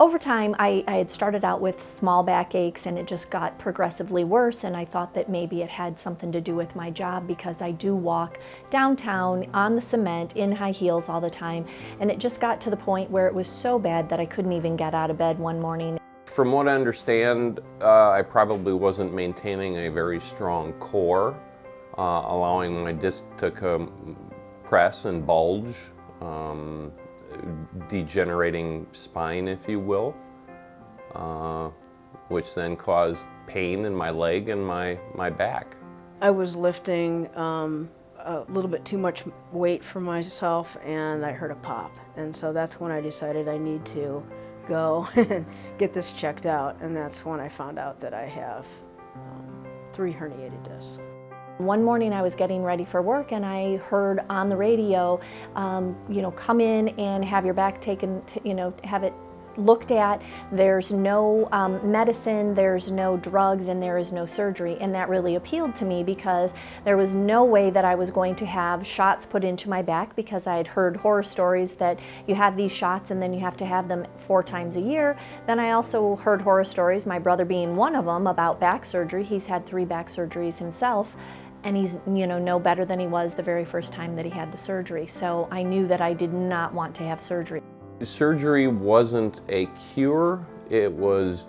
Over time, I had started out with small back aches and it just got progressively worse, and I thought that maybe it had something to do with my job because I do walk downtown on the cement in high heels all the time, and it just got to the point where it was so bad that I couldn't even get out of bed one morning. From what I understand, I probably wasn't maintaining a very strong core, allowing my disc to compress and bulge. Degenerating spine, if you will, which then caused pain in my leg and my back. I was lifting a little bit too much weight for myself, and I heard a pop. And so that's when I decided I need to go and get this checked out. And that's when I found out that I have 3 herniated discs. One morning I was getting ready for work and I heard on the radio, come in and have your back taken, have it looked at. There's no medicine, there's no drugs, and there is no surgery. And that really appealed to me because there was no way that I was going to have shots put into my back, because I had heard horror stories that you have these shots and then you have to have them 4 times a year. Then I also heard horror stories, my brother being one of them, about back surgery. He's had 3 back surgeries himself. And he's, no better than he was the very first time that he had the surgery. So I knew that I did not want to have surgery. Surgery wasn't a cure, it was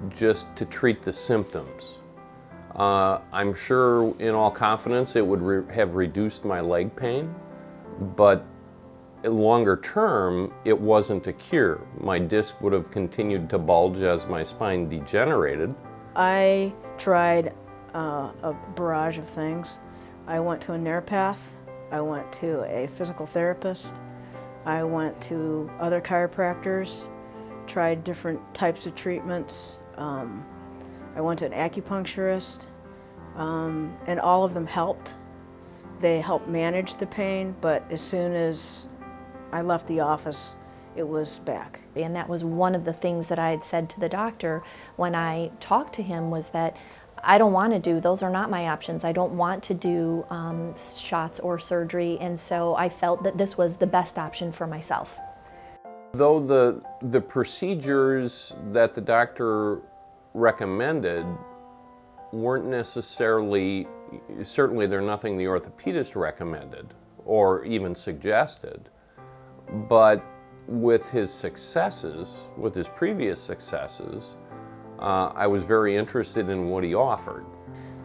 just to treat the symptoms. I'm sure in all confidence it would have reduced my leg pain, but longer term it wasn't a cure. My disc would have continued to bulge as my spine degenerated. I tried a barrage of things. I went to a neuropath, I went to a physical therapist, I went to other chiropractors, tried different types of treatments. I went to an acupuncturist, and all of them helped. They helped manage the pain, but as soon as I left the office, it was back. And that was one of the things that I had said to the doctor when I talked to him, was that I don't want to do, those are not my options. I don't want to do shots or surgery, and so I felt that this was the best option for myself. Though the procedures that the doctor recommended weren't necessarily, certainly they're nothing the orthopedist recommended or even suggested, but with his successes, with his previous successes, I was very interested in what he offered.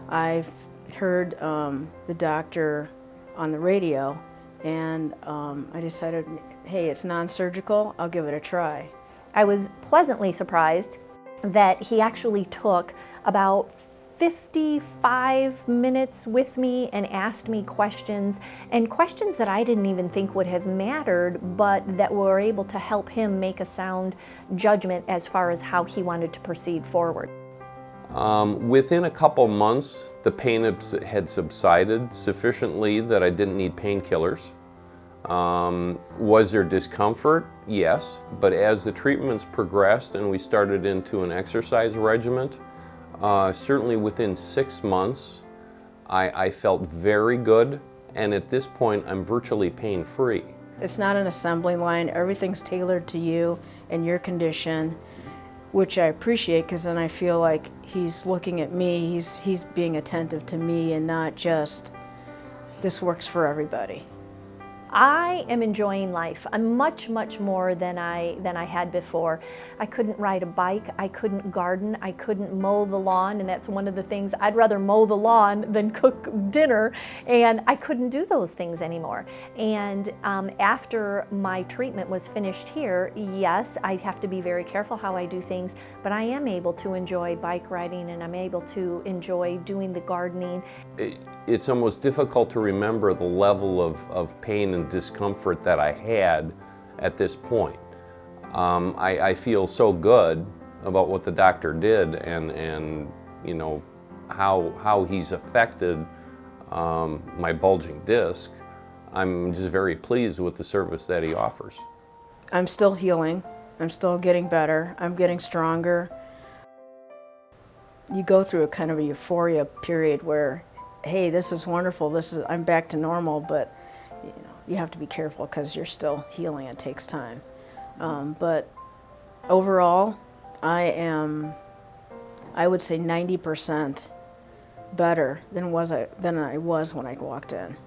I've heard the doctor on the radio, and I decided, hey, it's non-surgical, I'll give it a try. I was pleasantly surprised that he actually took about 55 minutes with me and asked me questions, and questions that I didn't even think would have mattered, but that were able to help him make a sound judgment as far as how he wanted to proceed forward. Within a couple months, the pain had subsided sufficiently that I didn't need painkillers. Was there discomfort? Yes, but as the treatments progressed and we started into an exercise regimen, certainly within 6 months, I felt very good, and at this point I'm virtually pain-free. It's not an assembly line, everything's tailored to you and your condition, which I appreciate, because then I feel like he's looking at me, he's being attentive to me, and not just, this works for everybody. I am enjoying life. I'm much more than I had before. I couldn't ride a bike, I couldn't garden, I couldn't mow the lawn, and that's one of the things. I'd rather mow the lawn than cook dinner, and I couldn't do those things anymore. And after my treatment was finished here, yes, I have to be very careful how I do things, but I am able to enjoy bike riding, and I'm able to enjoy doing the gardening. It's almost difficult to remember the level of pain and discomfort that I had at this point. I feel so good about what the doctor did, and how he's affected my bulging disc. I'm just very pleased with the service that he offers. I'm still healing, I'm still getting better, I'm getting stronger. You go through a kind of a euphoria period where, hey, this is wonderful, I'm back to normal, but you have to be careful because you're still healing, it takes time. But Overall, I would say 90% better than I was when I walked in.